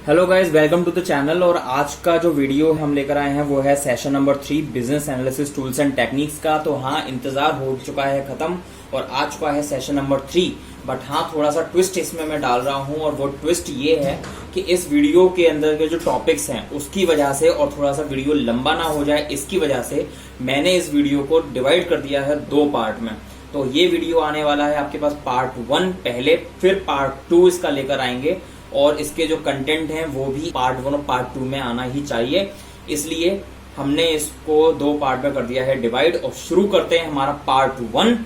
Hello guys, welcome to the channel. और आज का जो वीडियो हम लेकर आए हैं वो है session number 3 business analysis tools and techniques का। तो हाँ, इंतजार हो चुका है खत्म और आ चुका है सेशन नंबर 3। बट हाँ, थोड़ा सा ट्विस्ट इसमें मैं डाल रहा हूँ और वो ट्विस्ट ये है कि इस वीडियो के अंदर के जो टॉपिक्स हैं उसकी वजह से और थोड़ा सा वीडियो लंबा ना हो जाए इसकी वजह से मैंने इस वीडियो को डिवाइड कर दिया है 2 पार्ट में। तो ये वीडियो आने वाला है आपके पास पार्ट 1 पहले, फिर पार्ट 2 इसका लेकर आएंगे और इसके जो कंटेंट हैं वो भी पार्ट 1 और पार्ट 2 में आना ही चाहिए। इसलिए हमने इसको 2 पार्ट में कर दिया है डिवाइड और शुरू करते हैं हमारा पार्ट 1।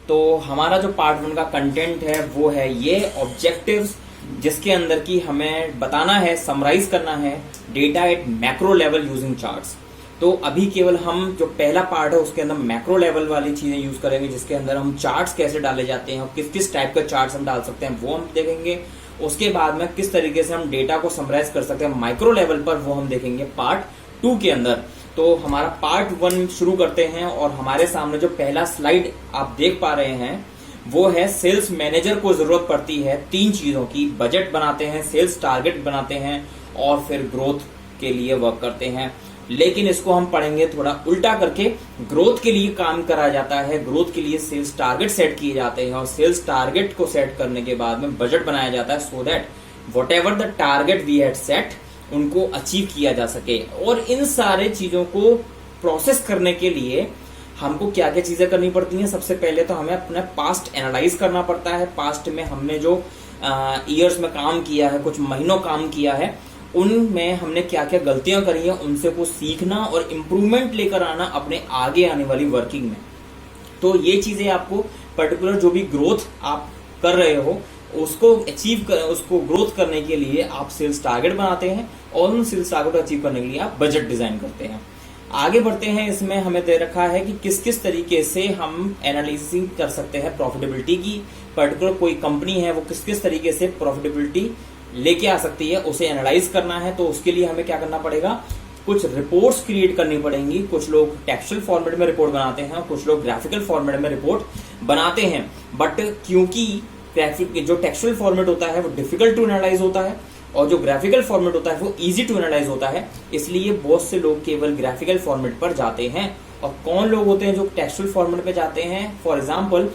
तो हमारा जो पार्ट 1 का कंटेंट है वो है ये ऑब्जेक्टिव्स, जिसके अंदर की हमें बताना है, समराइज करना है data eight macro level using charts. तो अभी केवल हम जो पहला पार्ट है उसके अंदर मैक्रो लेवल वाली चीजें यूज करेंगे, जिसके अंदर हम चार्ट्स कैसे डाले जाते हैं और किस किस टाइप के चार्ट्स हम डाल सकते हैं वो हम देखेंगे। उसके बाद में किस तरीके से हम डेटा को समराइज कर सकते हैं माइक्रो लेवल पर, वो हम देखेंगे पार्ट 2 के अंदर। तो हमारा पार्ट 1 शुरू करते हैं और हमारे सामने जो पहला स्लाइड आप देख पा रहे हैं वो है सेल्स मैनेजर को जरूरत पड़ती है 3 चीजों की। बजट बनाते हैं, सेल्स टारगेट बनाते हैं और फिर ग्रोथ के लिए वर्क करते हैं। लेकिन इसको हम पढ़ेंगे थोड़ा उल्टा करके। ग्रोथ के लिए काम करा जाता है, ग्रोथ के लिए सेल्स टारगेट सेट किए जाते हैं और सेल्स टारगेट को सेट करने के बाद में बजट बनाया जाता है so that whatever the target we had set उनको अचीव किया जा सके। और इन सारे चीजों को प्रोसेस करने के लिए हमको क्या क्या चीजें करनी पड़ती हैं। सबसे पहले तो हमें अपना पास्ट एनालाइज करना पड़ता है। पास्ट में हमने जो ईयर्स में काम किया है, कुछ महीनों काम किया है, उनमें हमने क्या क्या गलतियां करी हैं उनसे कुछ सीखना और इम्प्रूवमेंट लेकर आना अपने आगे आने वाली वर्किंग में। तो ये चीजें आपको पर्टिकुलर जो भी ग्रोथ आप कर रहे हो उसको अचीव कर, उसको ग्रोथ करने के लिए आप सेल्स टारगेट बनाते हैं और उन सेल्स टारगेट को अचीव करने के लिए आप बजट डिजाइन करते हैं। आगे बढ़ते हैं। इसमें हमें दे रखा है कि किस किस तरीके से हम एनालिसिस कर सकते हैं प्रॉफिटेबिलिटी की। पर्टिकुलर कोई कंपनी है वो किस किस तरीके से प्रॉफिटेबिलिटी लेके आ सकती है, उसे एनालाइज करना है। तो उसके लिए हमें क्या करना पड़ेगा, कुछ रिपोर्ट्स क्रिएट करनी पड़ेंगी। कुछ लोग टेक्सचुअल फॉर्मेट में रिपोर्ट बनाते हैं और कुछ लोग ग्राफिकल फॉर्मेट में रिपोर्ट बनाते हैं। बट क्योंकि जो टेक्सचुअल फॉर्मेट होता है वो डिफिकल्ट टू एनालाइज होता है और जो ग्राफिकल फॉर्मेट होता है वो इजी टू एनालाइज होता है, इसलिए बहुत से लोग केवल ग्राफिकल फॉर्मेट पर जाते हैं। और कौन लोग होते हैं जो टेक्सचुअल फॉर्मेट पे जाते हैं? For example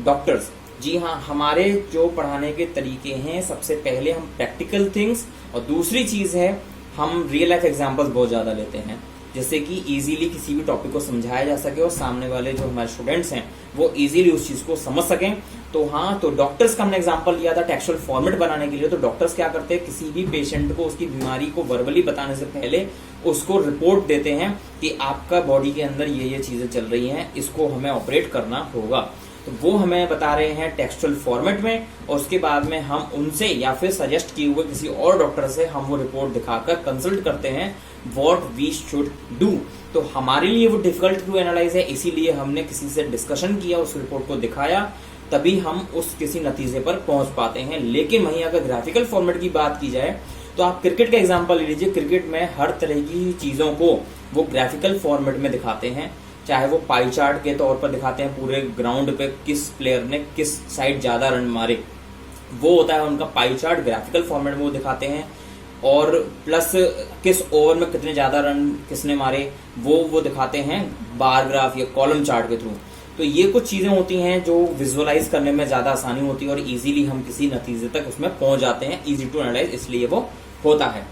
doctors. जी हाँ, हमारे जो पढ़ाने के तरीके हैं, सबसे पहले हम प्रैक्टिकल थिंग्स और दूसरी चीज है हम रियल लाइफ एग्जांपल्स बहुत ज्यादा लेते हैं, जिससे कि इजीली किसी भी टॉपिक को समझाया जा सके और सामने वाले जो हमारे स्टूडेंट्स हैं वो इजीली उस चीज को समझ सकें। तो हाँ, तो डॉक्टर्स का हमने एग्जांपल लिया था टेक्सचुअल फॉर्मेट बनाने के लिए। तो डॉक्टर्स क्या करते हैं, किसी भी पेशेंट को उसकी बीमारी को वर्बली बताने से पहले उसको रिपोर्ट देते हैं कि आपका बॉडी के अंदर ये चीजें चल रही हैं, इसको हमें ऑपरेट करना होगा। तो वो हमें बता रहे हैं टेक्सचुअल फॉर्मेट में और उसके बाद में हम उनसे या फिर सजेस्ट किए हुए किसी और डॉक्टर से हम वो रिपोर्ट दिखाकर कंसल्ट करते हैं व्हाट वी शुड डू। तो हमारे लिए वो डिफिकल्ट टू एनालाइज है, इसीलिए हमने किसी से डिस्कशन किया, उस रिपोर्ट को दिखाया, तभी हम उस किसी नतीजे पर पहुंच पाते हैं। लेकिन वहीं अगर ग्राफिकल फॉर्मेट की बात की जाए तो आप क्रिकेट का एग्जांपल ले लीजिए। क्रिकेट में हर तरह की चीजों को वो ग्राफिकल फॉर्मेट में दिखाते हैं, चाहे वो पाई चार्ट के तौर पर दिखाते हैं पूरे ग्राउंड पे किस प्लेयर ने किस साइड ज्यादा रन मारे, वो होता है उनका पाई चार्ट। ग्राफिकल फॉर्मेट में वो दिखाते हैं और प्लस किस ओवर में कितने ज्यादा रन किसने मारे वो दिखाते हैं बार ग्राफ या कॉलम चार्ट के थ्रू। तो ये कुछ चीजें होती हैं जो विजुअलाइज करने में ज्यादा आसानी होती है और इजीली हम किसी नतीजे तक उसमें पहुंच जाते हैं, इजी टू एनालाइज, इसलिए वो होता है।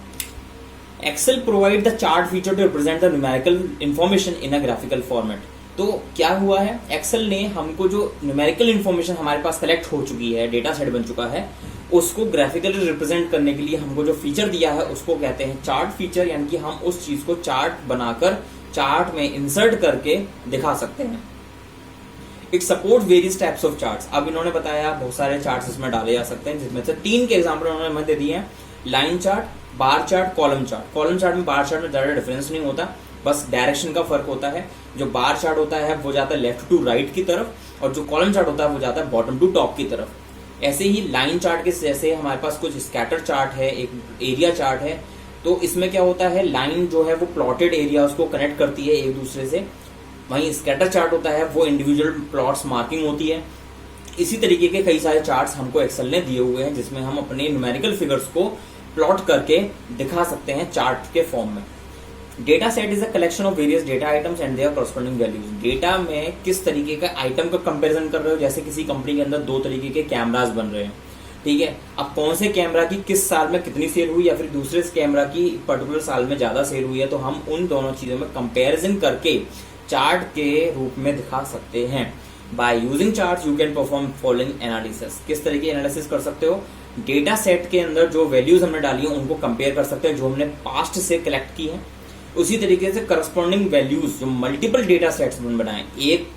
Excel provide the chart feature to represent the numerical information in a graphical format. तो क्या हुआ है, एक्सेल ने हमको जो न्यूमेरिकल इंफॉर्मेशन हमारे पास कलेक्ट हो चुकी है, डेटा सेट बन चुका है, उसको ग्राफिकली रिप्रेजेंट करने के लिए हमको जो फीचर दिया है उसको कहते हैं चार्ट फीचर। यानी कि हम उस चीज को चार्ट बनाकर चार्ट में इंसर्ट करके दिखा सकते हैं। It support various types of charts. अब इन्होंने बताया बहुत सारे चार्ट्स इसमें डाले जा सकते हैं, जिसमें से 3 के एग्जांपल उन्होंने हमें दे दिए हैं, line chart, bar chart, column chart. Column chart में बार चार्ट में ज्यादा डिफरेंस नहीं होता, बस डायरेक्शन का फर्क होता है। जो बार चार्ट होता है वो जाता है लेफ्ट टू राइट की तरफ और जो कॉलम चार्ट होता है वो जाता है बॉटम टू टॉप की तरफ। ऐसे ही लाइन चार्ट के जैसे हमारे पास कुछ स्कैटर चार्ट है, एक एरिया चार्ट है, तो इसमें क्या होता है, लाइन जो है वो प्लॉटेड एरियाज को कनेक्ट करती है एक दूसरे से, वहीं स्कैटर चार्ट होता है वो इंडिविजुअल प्लॉट्स मार्किंग होती है। इसी तरीके के कई सारे चार्ट्स हमको एक्सेल ने दिए हुए हैं जिसमें हम अपने न्यूमेरिकल फिगर्स को प्लॉट करके दिखा सकते हैं चार्ट के फॉर्म में। Data set is a collection of various data items and there corresponding values. Data में किस तरीके का आइटम का कंपैरिजन कर रहे हो, जैसे किसी कंपनी के अंदर 2 तरीके के कैमरास बन रहे हैं, ठीक है। अब कौन से कैमरा की किस साल में कितनी सेल हुई या फिर दूसरे कैमरा की पर्टिकुलर साल में ज्यादा सेल हुई है, तो हम उन दोनों चीजों में कंपैरिजन करके चार्ट के रूप में दिखा सकते हैं। By using chart you can perform following analysis. किस तरह की एनालिसिस कर सकते हो, डेटा सेट के अंदर जो वैल्यूज हमने डाली है उनको कंपेयर कर सकते हैं जो हमने पास्ट से कलेक्ट की है। उसी तरीके से करस्पॉन्डिंग वैल्यूज जो मल्टीपल डेटा सेट्स बनाए, एक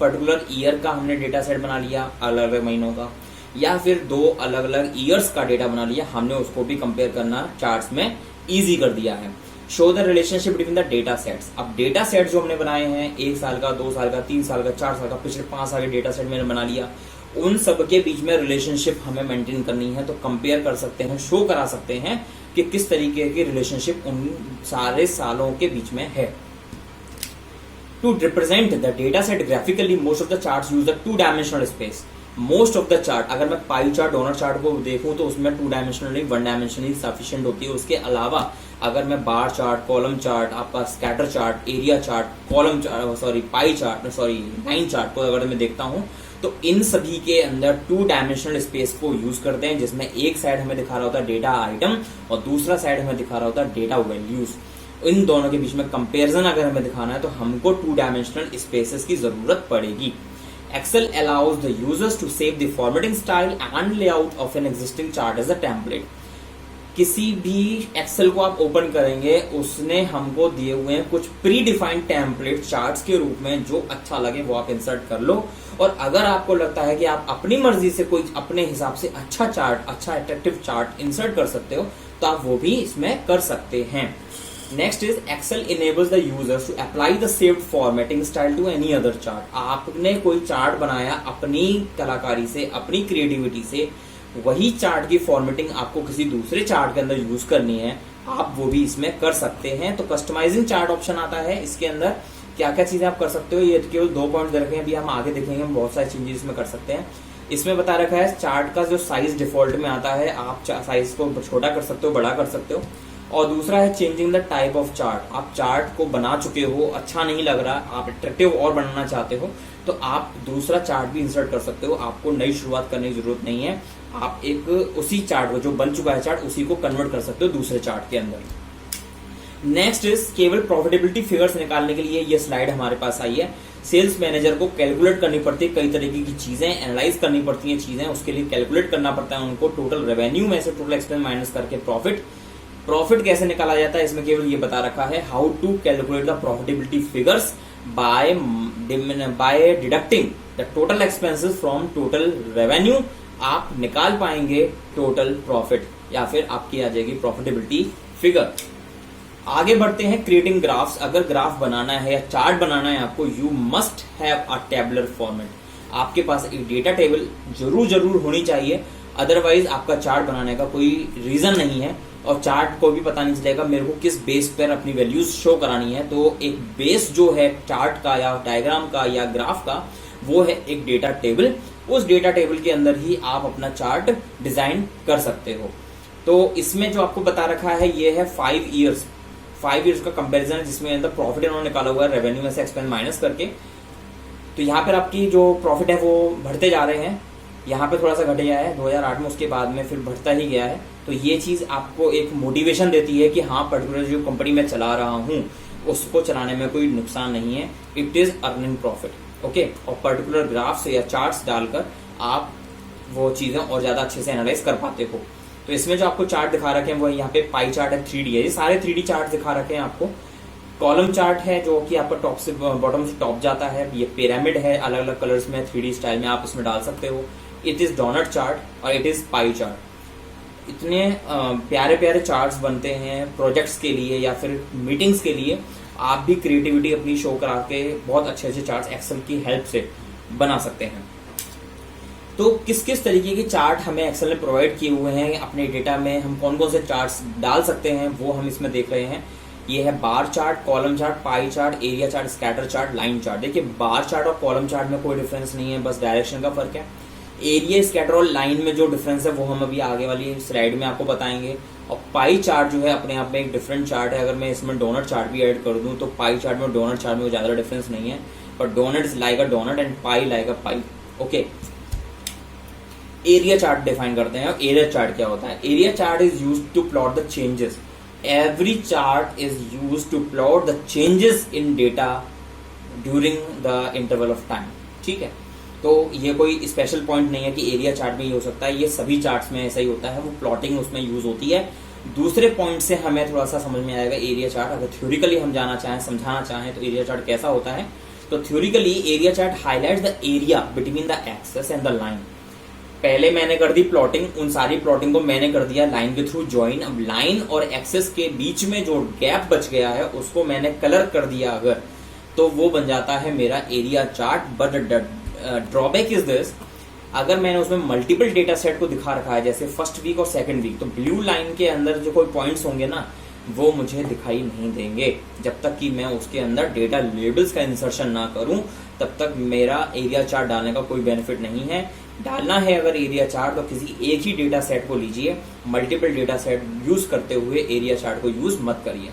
पर्टिकुलर ईयर का हमने डेटा सेट बना लिया अलग अलग महीनों का, या फिर 2 अलग अलग ईयर्स का डेटा बना लिया, हमने उसको भी कंपेयर करना चार्ट्स में इजी कर दिया है। Show the relationship between the data sets. अब डेटा सेट जो हमने बनाए हैं 1 साल का, 2 साल का, 3 साल का, 4 साल का, पिछले 5 साल के डेटा सेट मैंने बना लिया, उन सब के बीच में रिलेशनशिप हमें मेंटेन करनी है, तो कंपेयर कर सकते हैं, शो करा सकते हैं कि किस तरीके की रिलेशनशिप उन सारे सालों के बीच में है। To represent the data set graphically most of the charts use the 2 dimensional space. Most of the chart, अगर मैं पाई चार्ट, डोनट चार्ट को देखूं तो उसमें 2 डायमेंशनल नहीं 1 डायमेंशनल सफिशिएंट होती है। उसके अलावा अगर मैं बार चार्ट, कॉलम चार्ट, आपका scatter chart, area chart, column chart, pie chart, line chart को अगर मैं देखता हूं तो इन सभी के अंदर 2 डायमेंशनल स्पेस को यूज करते हैं, जिसमें एक साइड हमें दिखा रहा होता है डेटा आइटम और दूसरा साइड हमें दिखा रहा होता है डेटा वैल्यूज। इन दोनों के बीच में कंपैरिजन अगर हमें दिखाना है तो हमको 2 डायमेंशनल स्पेसेस की जरूरत पड़ेगी। Excel allows the users to save the formatting style and layout of an existing chart as a template. किसी भी एक्सेल को आप ओपन करेंगे उसने हमको दिए हुए हैं कुछ प्री डिफाइंड टेम्पलेट चार्ट्स के रूप में, जो अच्छा लगे वो आप इंसर्ट कर लो। और अगर आपको लगता है कि आप अपनी मर्जी से कोई अपने हिसाब से अच्छा चार्ट, अच्छा अट्रैक्टिव चार्ट इंसर्ट कर सकते हो तो आप वो भी इसमें कर सकते हैं। Next is Excel enables the users to apply the saved formatting style to any other chart. आपने कोई चार्ट बनाया अपनी कलाकारी से, अपनी क्रिएटिविटी से, वही चार्ट की फॉर्मेटिंग आपको किसी दूसरे चार्ट के अंदर यूज करनी है, आप वो भी इसमें कर सकते हैं। तो कस्टमाइजिंग चार्ट ऑप्शन आता है, इसके अंदर क्या क्या चीजें आप कर सकते हो, ये केवल 2 पॉइंट दे रखे हैं, अभी हम आगे देखेंगे, हम बहुत सारी चेंजेस इसमें कर सकते हैं। इसमें बता रखा है चार्ट का जो साइज डिफॉल्ट में आता है, आप साइज को छोटा कर सकते हो, बड़ा कर सकते हो। और दूसरा है changing the type of chart. आप चार्ट को बना चुके हो, अच्छा नहीं लग रहा, आप अट्रैक्टिव और बनाना चाहते हो तो आप दूसरा चार्ट भी इंसर्ट कर सकते हो, आपको नई शुरुआत करने की जरूरत नहीं है। आप एक उसी चार्ट को जो बन चुका है चार्ट उसी को कन्वर्ट कर सकते हो दूसरे चार्ट के अंदर। नेक्स्ट इज केवल प्रॉफिटेबिलिटी फिगर्स निकालने के लिए ये स्लाइड हमारे पास आई है। सेल्स मैनेजर को कैलकुलेट करनी पड़ती है, कई तरीके की चीजें एनालाइज करनी पड़ती हैं, चीजें उसके लिए कैलकुलेट करना पड़ता है उनको। टोटल रेवेन्यू में से टोटल एक्सपेंस माइनस करके प्रॉफिट कैसे निकाला जाता है, इसमें केवल ये बता रखा है how to calculate the profitability figures by deducting the total expenses from total revenue. आप निकाल पाएंगे टोटल प्रॉफिट या फिर आपकी आ जाएगी प्रॉफिटेबिलिटी फिगर। आगे बढ़ते हैं क्रिएटिंग ग्राफ्स। अगर ग्राफ बनाना है या चार्ट बनाना है आपको, you must have a tabular format. आपके पास एक डेटा टेबल जरूर होनी चाहिए, अदरवाइज आपका चार्ट बनाने का कोई रीजन नहीं है और चार्ट को भी पता नहीं चलेगा मेरे को किस बेस पर अपनी वैल्यूज शो करानी है। तो एक बेस जो है चार्ट का या डायग्राम का या ग्राफ का, वो है एक डेटा टेबल। उस डेटा टेबल के अंदर ही आप अपना चार्ट डिजाइन कर सकते हो। तो इसमें जो आपको बता रखा है ये है 5 ईयर्स का कंपैरिजन है, जिसमें अंदर प्रॉफिट इन्होंने निकाला हुआ है रेवेन्यू में से एक्सपेंस माइनस करके। तो यहाँ पर आपकी जो प्रॉफिट है वो बढ़ते जा रहे हैं, यहाँ पे थोड़ा सा घट गया है 2008 में, उसके बाद में फिर बढ़ता ही गया है। तो ये चीज आपको एक मोटिवेशन देती है कि हाँ पर्टिकुलर जो कंपनी में चला रहा हूँ उसको चलाने में कोई नुकसान नहीं है, it is earning profit. Okay, और पर्टिकुलर ग्राफ्स या चार्ट्स डालकर आप वो चीजें और ज्यादा अच्छे से एनालाइज कर पाते हो। तो इसमें जो आपको चार्ट दिखा रखे हैं वो यहाँ पे पाई चार्ट है, 3D है, ये सारे 3D चार्ट दिखा रखे हैं आपको। कॉलम चार्ट है जो कि आपका टॉप से बॉटम से टॉप जाता है, ये पिरामिड है, अलग अलग कलर्स में 3D स्टाइल में आप इसमें डाल सकते हो। इट इज डोनट चार्ट और इट इज पाई चार्ट। इतने प्यारे प्यारे चार्ट्स बनते हैं प्रोजेक्ट्स के लिए या फिर मीटिंग्स के लिए। आप भी क्रिएटिविटी अपनी शो करा के बहुत अच्छे अच्छे चार्ट्स एक्सेल की हेल्प से बना सकते हैं। तो किस किस तरीके के चार्ट हमें एक्सेल में प्रोवाइड किए हुए हैं अपने डेटा में, हम कौन कौन से चार्ट्स डाल सकते हैं वो हम इसमें देख रहे हैं। ये है bar chart, column chart, pie chart, area chart, scatter chart, line chart. देखिए बार चार्ट और कॉलम चार्ट में कोई डिफरेंस नहीं है, बस डायरेक्शन का फर्क है। एरिया, स्कैटर और लाइन में जो डिफरेंस है वो हम अभी आगे वाली स्लाइड में आपको बताएंगे। और पाई चार्ट जो है अपने आप में एक डिफरेंट चार्ट है। अगर मैं इसमें डोनट चार्ट भी ऐड कर दूं तो पाई चार्ट में डोनट चार्ट में ज्यादा डिफरेंस नहीं है, but doughnut is like a doughnut and pie like a pie. Okay, area chart define करते हैं। एरिया चार्ट क्या होता है? Area chart is used to plot the changes. Every chart is used to plot the changes in data during the interval of time. ठीक है, तो ये कोई स्पेशल पॉइंट नहीं है कि एरिया चार्ट में ही हो सकता है, ये सभी चार्ट्स में ऐसा ही होता है, वो प्लॉटिंग उसमें यूज होती है। दूसरे पॉइंट से हमें थोड़ा सा समझ में आएगा एरिया चार्ट। अगर थ्योरिकली हम जाना चाहें, समझाना चाहें तो एरिया चार्ट कैसा होता है, तो theoretically area chart highlights the area between the axes and the line. पहले मैंने कर दी प्लॉटिंग, उन सारी प्लॉटिंग को मैंने कर दिया लाइन के थ्रू ज्वाइन। अब लाइन और एक्सेस के बीच में जो गैप बच गया है उसको मैंने कलर कर दिया अगर, तो वो बन जाता है मेरा area chart. But drawback is this, अगर मैंने उसमें मल्टीपल डेटा सेट को दिखा रखा है जैसे फर्स्ट वीक और सेकंड वीक, तो ब्लू लाइन के अंदर जो कोई पॉइंट्स होंगे ना वो मुझे दिखाई नहीं देंगे। जब तक कि मैं उसके अंदर डेटा लेबल्स का इंसर्शन ना करूं तब तक मेरा एरिया चार्ट डालने का कोई बेनिफिट नहीं है। डालना है अगर एरिया चार्ट तो किसी एक ही डेटा सेट को लीजिए, मल्टीपल डेटा सेट यूज करते हुए एरिया चार्ट को यूज मत करिए।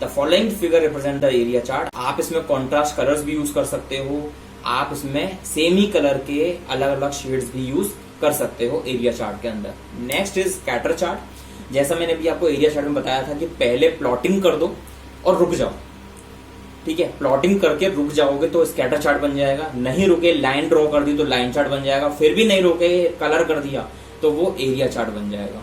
The following figure represent the area chart. आप इसमें कॉन्ट्रास्ट कलर्स भी यूज कर सकते हो, आप इसमें सेम ही कलर के अलग अलग शेड्स भी यूज कर सकते हो एरिया चार्ट के अंदर। Next is scatter chart. जैसा मैंने भी आपको एरिया चार्ट में बताया था कि पहले प्लॉटिंग कर दो और रुक जाओ। ठीक है, प्लॉटिंग करके रुक जाओगे तो स्कैटर चार्ट बन जाएगा, नहीं रुके लाइन ड्रॉ कर दी तो लाइन चार्ट बन जाएगा, फिर भी नहीं रुके कलर कर दिया तो वो एरिया चार्ट बन जाएगा।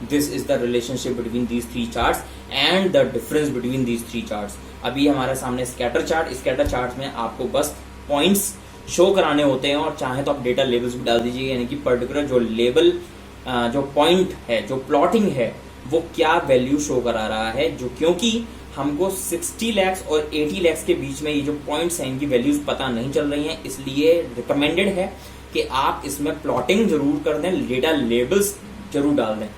This is the relationship between these three charts and the difference between these three charts. अभी हमारे सामने स्कैटर चार्ट, स्कैटर चार्ट में आपको बस पॉइंट्स शो कराने होते हैं और चाहे तो आप डेटा लेबल्स भी डाल दीजिए, यानी कि पर्टिकुलर जो लेबल जो पॉइंट है, जो प्लॉटिंग है, वो क्या वैल्यू शो करा रहा है। जो क्योंकि हमको 60 लाख और 80 लाख के बीच में ये जो पॉइंट्स हैं इनकी वैल्यूज पता नहीं चल रही हैं, इसलिए रिकमेंडेड है कि आप इसमें प्लॉटिंग जरूर कर दें, डेटा लेबल्स जरूर डाल दें।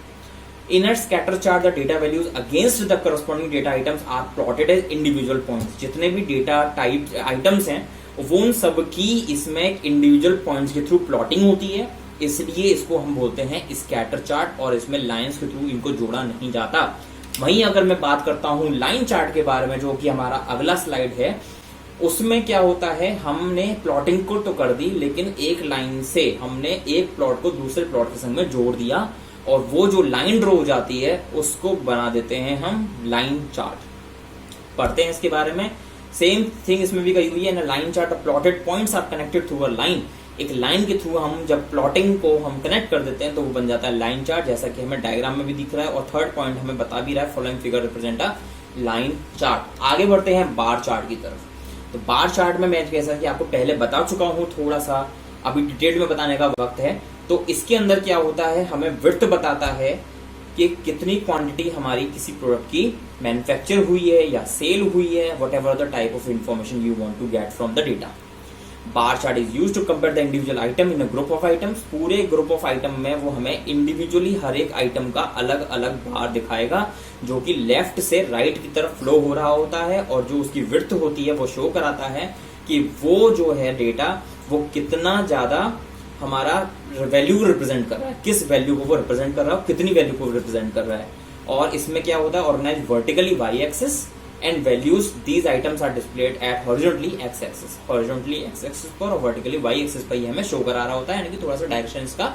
In a scatter chart, the data values against the corresponding data items are plotted as individual points. जितने भी डेटा टाइप आइटम्स हैं वो उन सब की इसमें इंडिविजुअल पॉइंट्स के थ्रू प्लॉटिंग होती है, इसलिए इसको हम बोलते हैं स्कैटर चार्ट और इसमें लाइंस के थ्रू इनको जोड़ा नहीं जाता। वहीं अगर मैं बात करता हूं लाइन चार्ट के बारे में, जो कि हमारा अगला स्लाइड है, उसमें क्या होता है, हमने प्लॉटिंग को तो कर दी लेकिन एक लाइन से हमने एक प्लॉट को दूसरे प्लॉट के संग में जोड़ दिया और वो जो लाइन ड्रॉ हो जाती है उसको बना देते हैं हम लाइन चार्ट। पढ़ते हैं इसके बारे में। सेम थिंग इसमें भी कही हुई है, line chart plotted points are connected through a line. एक लाइन के थ्रू हम जब प्लॉटिंग को हम कनेक्ट कर देते हैं तो वो बन जाता है लाइन चार्ट, जैसा कि हमें डायग्राम में भी दिख रहा है। और थर्ड पॉइंट हमें बता भी रहा है, following figure represent a line chart. आगे बढ़ते हैं बार चार्ट की तरफ। तो बार चार्ट में मैं जैसा कि आपको पहले बता चुका हूं, थोड़ा सा अभी डिटेल में बताने का वक्त है। तो इसके अंदर क्या होता है, हमें विड्थ बताता है कि कितनी क्वांटिटी हमारी किसी प्रोडक्ट की मैन्युफैक्चर हुई है या सेल हुई है, whatever the type of information you want to get from the data. Bar chart is used to compare the individual item in a group of items. पूरे group of item में वो हमें individually हर एक item का अलग अलग बार दिखाएगा, जो कि लेफ्ट से राइट की तरफ फ्लो हो रहा होता है, और जो उसकी विड्थ होती है वो शो कराता है कि वो जो है डेटा वो कितना ज्यादा हमारा वैल्यू रिप्रेजेंट कर रहा है, किस वैल्यू को वो रिप्रेजेंट कर रहा है, कितनी वैल्यू को रिप्रेजेंट कर रहा है। और इसमें क्या होता है, organise vertically Y axis and values these items are displayed at horizontally X axis. Horizontally X axis पर और वर्टिकली वाई एक्सिस पर ये हमें शो करा रहा होता है, यानी कि थोड़ा सा डायरेक्शन इसका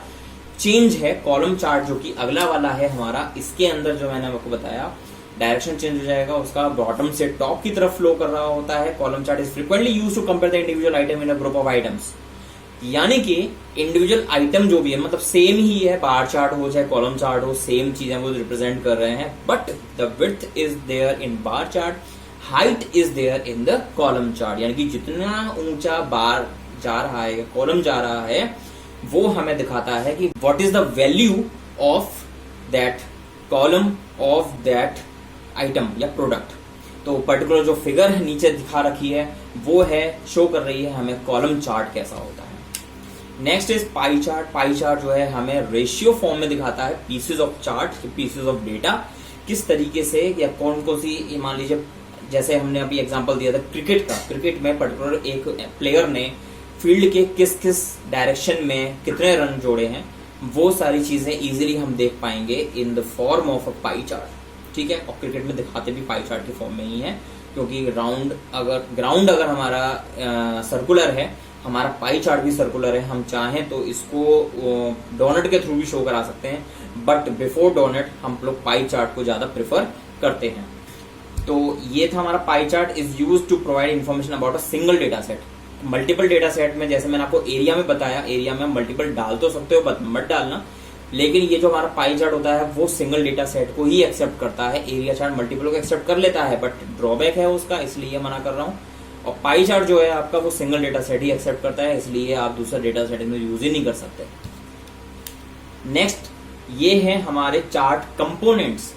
चेंज है। कॉलम चार्ट जो कि अगला वाला है हमारा, इसके अंदर जो मैंने आपको बताया डायरेक्शन चेंज हो जाएगा, उसका बॉटम से टॉप की तरफ फ्लो कर रहा होता है। Column chart is frequently used to compare the individual item in a group of items. यानी कि इंडिविजुअल आइटम जो भी है, मतलब सेम ही है, बार चार्ट हो चाहे कॉलम चार्ट हो, सेम चीजें वो रिप्रेजेंट कर रहे हैं, but the width is there in bar chart, height is there in the column chart. यानी कि जितना ऊंचा बार जा रहा है, कॉलम जा रहा है, वो हमें दिखाता है कि what is the value of that column of that item या प्रोडक्ट। तो पर्टिकुलर जो फिगर नीचे दिखा रखी है वो है, शो कर रही है हमें कॉलम चार्ट कैसा होता है। Next is pie chart. Pie chart जो है हमें रेशियो फॉर्म में दिखाता है pieces of chart, pieces of data किस तरीके से या कौन कौन सी, मान लीजिए जैसे हमने अभी एग्जांपल दिया था क्रिकेट का, क्रिकेट में पर्टिकुलर एक प्लेयर ने फील्ड के किस किस डायरेक्शन में कितने रन जोड़े हैं, वो सारी चीजें इजीली हम देख पाएंगे in the form of a pie chart. ठीक है, और क्रिकेट में दिखाते भी पाई चार्ट के फॉर्म में ही है, क्योंकि ग्राउंड अगर हमारा सर्कुलर है, हमारा पाई चार्ट भी सर्कुलर है, हम चाहें तो इसको डोनट के थ्रू भी शो करा सकते हैं, बट बिफोर डोनट हम लोग पाई चार्ट को ज्यादा प्रेफर करते हैं। तो ये था हमारा pie chart is used to provide information about a single data set. Multiple data set में जैसे मैंने आपको एरिया में बताया, एरिया में मल्टीपल डाल तो सकते हो बट मत डालना, लेकिन ये जो हमारा पाई चार्ट होता है वो सिंगल डेटा सेट को ही एक्सेप्ट करता है। एरिया चार्ट मल्टीपल को एक्सेप्ट कर लेता है, बट ड्रॉबैक है उसका, इसलिए मना कर रहा हूँ। और पाई चार्ट जो है आपका वो सिंगल डेटा सेट ही एक्सेप्ट करता है, इसलिए आप दूसरा डेटा सेट में यूज ही नहीं कर सकते। नेक्स्ट ये है हमारे चार्ट कंपोनेंट्स।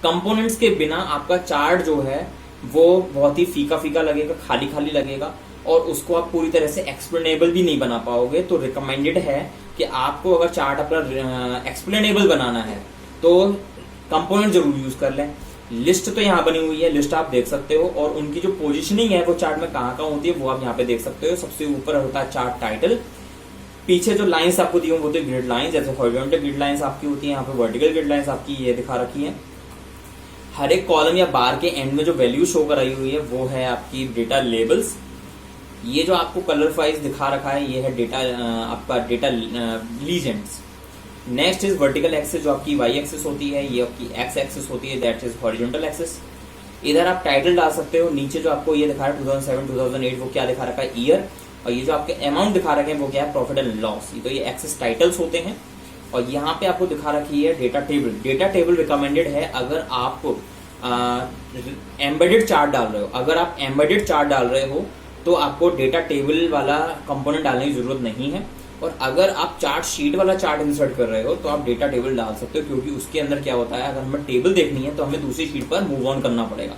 कंपोनेंट्स के बिना आपका चार्ट जो है वो बहुत ही फीका फीका लगेगा, खाली खाली लगेगा, और उसको आप पूरी तरह से एक्सप्लेनेबल भी नहीं बना पाओगे। तो रिकमेंडेड है कि आपको अगर चार्ट अपना एक्सप्लेनेबल बनाना है तो कंपोनेंट जरूर यूज कर लें। लिस्ट तो यहाँ बनी हुई है, लिस्ट आप देख सकते हो, और उनकी जो पोजीशनिंग है वो चार्ट में कहाँ कहाँ होती है वो आप यहाँ पे देख सकते हो। सबसे ऊपर होता है चार्ट टाइटल, पीछे जो लाइंस आपको दी हुई होती है ग्रिड लाइंस, जैसे हॉरिजॉन्टल ग्रिड लाइंस आपकी होती है, यहाँ पे वर्टिकल ग्रिड लाइंस आपकी ये दिखा रखी है। हर एक कॉलम या बार के एंड में जो वैल्यू शो कराई हुई है वो है आपकी डेटा लेबल्स। ये जो आपको कलर वाइज दिखा रखा है ये है डेटा आपका data legends. Next is vertical axis, जो आपकी वाई एक्सिस होती है, ये आपकी एक्स एक्सिस होती है, दैट इज हॉरिजॉन्टल एक्सिस। इधर आप टाइटल डाल सकते हो, नीचे जो आपको ये दिखा रहा है 2007 2008 वो क्या दिखा रखा है ईयर, और ये जो आपके अमाउंट दिखा रखे हैं वो क्या है प्रॉफिट एंड लॉस। तो ये एक्सिस टाइटल्स होते हैं। और यहाँ पे आपको दिखा रखी है data table. Data table recommended है अगर आप एम्बेडेड चार्ट डाल रहे हो। अगर आप एम्बेडेड चार्ट डाल रहे हो तो आपको डेटा टेबल वाला कंपोनेंट डालने की जरूरत नहीं है, और अगर आप चार्ट शीट वाला चार्ट इंसर्ट कर रहे हो तो आप डेटा टेबल डाल सकते हो, क्योंकि उसके अंदर क्या होता है अगर हमें टेबल देखनी है तो हमें दूसरी शीट पर मूव ऑन करना पड़ेगा।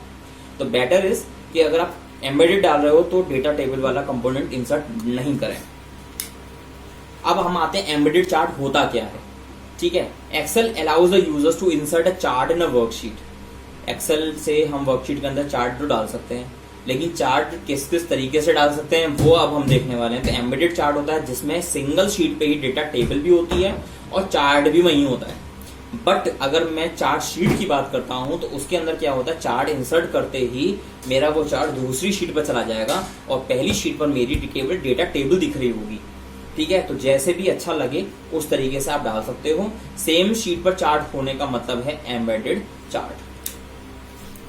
तो बेटर इज कि अगर आप एम्बेडेड डाल रहे हो तो डेटा टेबल वाला कंपोनेंट इंसर्ट नहीं करें। अब हम आते हैं एम्बेडेड चार्ट होता क्या है। ठीक है, Excel allows the users to insert a chart in a worksheet. Excel से हम वर्कशीट के अंदर चार्ट तो डाल सकते हैं, लेकिन चार्ट किस किस तरीके से डाल सकते हैं वो अब हम देखने वाले हैं। तो एम्बेडेड चार्ट होता है जिसमें सिंगल शीट पे ही डेटा टेबल भी होती है और चार्ट भी वही होता है। बट अगर मैं चार्ट शीट की बात करता हूं तो उसके अंदर क्या होता है, चार्ट इंसर्ट करते ही मेरा वो चार्ट दूसरी शीट पर चला जाएगा और पहली शीट पर मेरी केवल डेटा टेबल दिख रही होगी। ठीक है, तो जैसे भी अच्छा लगे उस तरीके से आप डाल सकते हो। सेम शीट पर चार्ट होने का मतलब है एम्बेडेड चार्ट।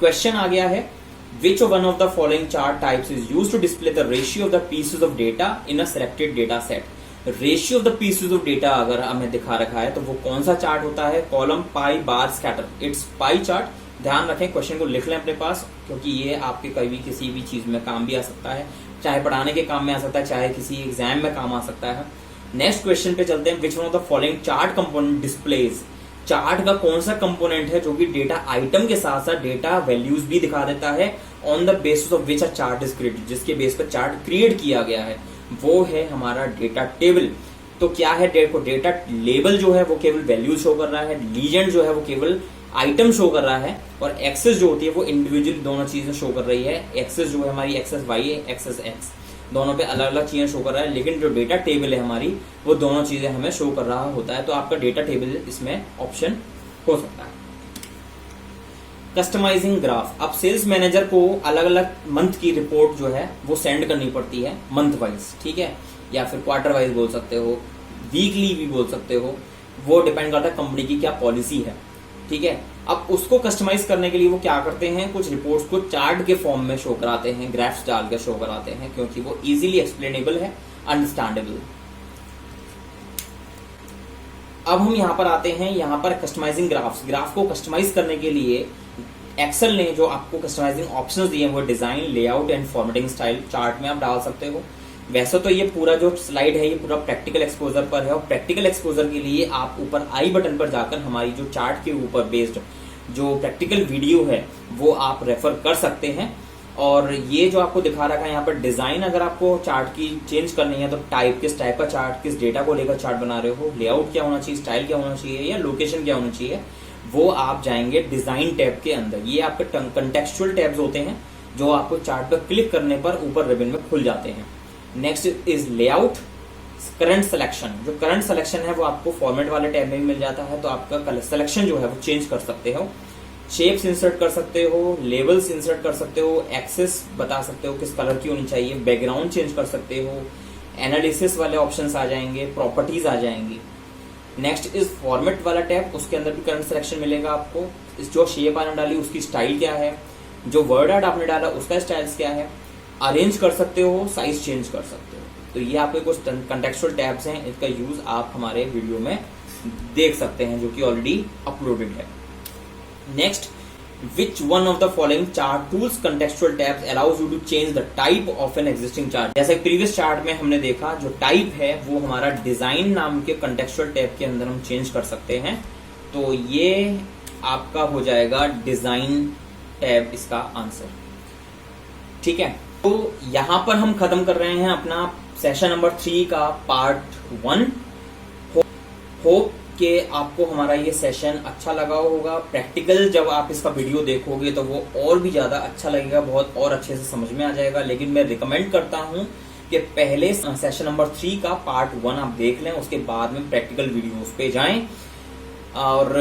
क्वेश्चन आ गया है, which one of the following chart types is used to display the ratio of the pieces of data in a selected data set? Ratio of the pieces of data अगर हमें दिखा रखा है तो वो कौन सा चार्ट होता है, column pi bar scatter, it's pie chart. ध्यान रखें, क्वेश्चन को लिख लें अपने पास, क्योंकि ये आपके कभी किसी भी चीज में काम भी आ सकता है, चाहे पढ़ाने के काम में आ सकता है, चाहे किसी एग्जाम में काम आ सकता है। नेक्स्ट क्वेश्चन पे चलते हैं, which one of the following chart component displays, chart का कौन सा कंपोनेंट है जो कि डेटा आइटम के साथ साथ डेटा वैल्यूज भी दिखा देता है, on the basis of which a chart is created, जिसके बेस पर चार्ट क्रिएट किया गया है, वो है हमारा डेटा टेबल। तो क्या है, देखो डेटा लेबल जो है वो केवल वैल्यू शो कर रहा है, लीजेंड जो है वो केवल आइटम शो कर रहा है, और एक्सेस जो होती है वो इंडिविजुअल दोनों चीजें शो कर रही है। एक्सेस जो है हमारी एक्सेस वाई है, एक्सेस एक्स, दोनों पे अलग अलग चीजें शो कर रहा है, लेकिन जो डेटा टेबल है हमारी वो दोनों चीजें हमें शो कर रहा होता है। तो आपका डेटा टेबल इसमें ऑप्शन हो सकता है। कस्टमाइजिंग ग्राफ, अब सेल्स मैनेजर को अलग अलग मंथ की रिपोर्ट जो है वो सेंड करनी पड़ती है मंथ वाइज, ठीक है, या फिर क्वार्टर वाइज बोल सकते हो, वीकली भी बोल सकते हो, वो डिपेंड करता है कंपनी की क्या पॉलिसी है। ठीक है, अब उसको कस्टमाइज करने के लिए वो क्या करते हैं, कुछ रिपोर्ट्स को चार्ट के फॉर्म में शो कराते हैं, ग्राफ्स डाल के शो कराते हैं, क्योंकि वो इजीली एक्सप्लेनेबल है, अंडरस्टैंडेबल। अब हम यहां पर आते हैं, यहां पर कस्टमाइजिंग ग्राफ्स, ग्राफ को कस्टमाइज करने के लिए एक्सेल ने जो आपको कस्टमाइजिंग ऑप्शंस दिए हैं वो design, layout and formatting style chart में आप डाल सकते हो। वैसे तो ये पूरा जो स्लाइड है ये पूरा प्रैक्टिकल एक्सपोजर पर है, और प्रैक्टिकल एक्सपोजर के लिए आप ऊपर आई बटन पर जाकर हमारी जो चार्ट के ऊपर बेस्ड जो प्रैक्टिकल वीडियो है वो आप रेफर कर सकते हैं। और ये जो आपको दिखा रखा है यहाँ पर डिजाइन, अगर आपको चार्ट की चेंज करनी है तो टाइप, किस टाइप का चार्ट, किस डेटा को लेकर चार्ट बना रहे हो, लेआउट क्या होना चाहिए, स्टाइल क्या होना चाहिए या लोकेशन क्या होना चाहिए, वो आप जाएंगे डिजाइन टैब के अंदर। ये आपके कंटेक्चुअल टैब्स होते हैं जो आपको चार्ट पर क्लिक करने पर ऊपर रिबन में खुल जाते हैं। Next is layout, current selection. जो करंट सिलेक्शन है वो आपको फॉर्मेट वाले टैब में भी मिल जाता है, तो आपका सिलेक्शन जो है वो चेंज कर सकते हो। शेप्स इंसर्ट कर सकते हो, लेबल्स इंसर्ट कर सकते हो, एक्सेस बता सकते हो किस कलर की होनी चाहिए, बैकग्राउंड चेंज कर सकते हो, एनालिसिस वाले ऑप्शंस आ जाएंगे, प्रॉपर्टीज आ जाएंगी। नेक्स्ट इज फॉर्मेट वाला टैब, उसके अंदर भी करंट सिलेक्शन मिलेगा आपको। जो शेप आपने डाली उसकी स्टाइल क्या है, जो वर्ड आर्ट आपने डाला उसका स्टाइल्स क्या है, अरेंज कर सकते हो, साइज चेंज कर सकते हो। तो ये आपके कुछ कंटेक्चुअल टैब्स हैं, इसका यूज आप हमारे वीडियो में देख सकते हैं जो कि ऑलरेडी अपलोडेड है। Next, which one of the following chart tools contextual tabs allows you to change the type of an existing chart। जैसे प्रीवियस चार्ट में हमने देखा जो टाइप है वो हमारा डिजाइन नाम के contextual टैब के अंदर हम चेंज कर सकते हैं। तो ये आपका हो जाएगा डिजाइन टैब इसका आंसर। ठीक है, तो यहां पर हम खत्म कर रहे हैं अपना सेशन नंबर 3 का पार्ट 1। होप कि आपको हमारा ये सेशन अच्छा लगा होगा। प्रैक्टिकल जब आप इसका वीडियो देखोगे तो वो और भी ज्यादा अच्छा लगेगा, बहुत और अच्छे से समझ में आ जाएगा। लेकिन मैं रिकमेंड करता हूं कि पहले सेशन नंबर 3 का पार्ट 1 आप देख लें, उसके बाद में प्रैक्टिकल वीडियोस पे जाएं। और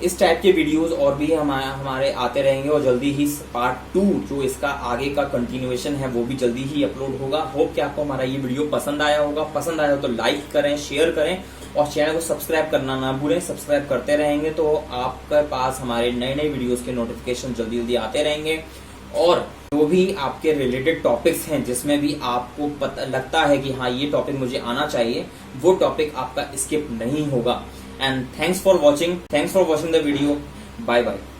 इस टाइप के वीडियोस और भी हमारे आते रहेंगे और जल्दी ही पार्ट 2 जो इसका आगे का कंटिन्यूएशन है वो भी जल्दी ही अपलोड होगा। होप कि आपको हमारा ये वीडियो पसंद आया होगा। पसंद आया हो तो लाइक करें, शेयर करें और चैनल को सब्सक्राइब करना ना भूलें। सब्सक्राइब करते रहेंगे तो आपके पास हमारे नए नए वीडियोस के नोटिफिकेशन जल्दी जल्दी आते रहेंगे। और जो भी आपके रिलेटेड टॉपिक्स हैं जिसमें भी आपको पता लगता है कि हाँ ये टॉपिक मुझे आना चाहिए, वो टॉपिक आपका स्किप नहीं होगा। And thanks for watching the video. Bye bye.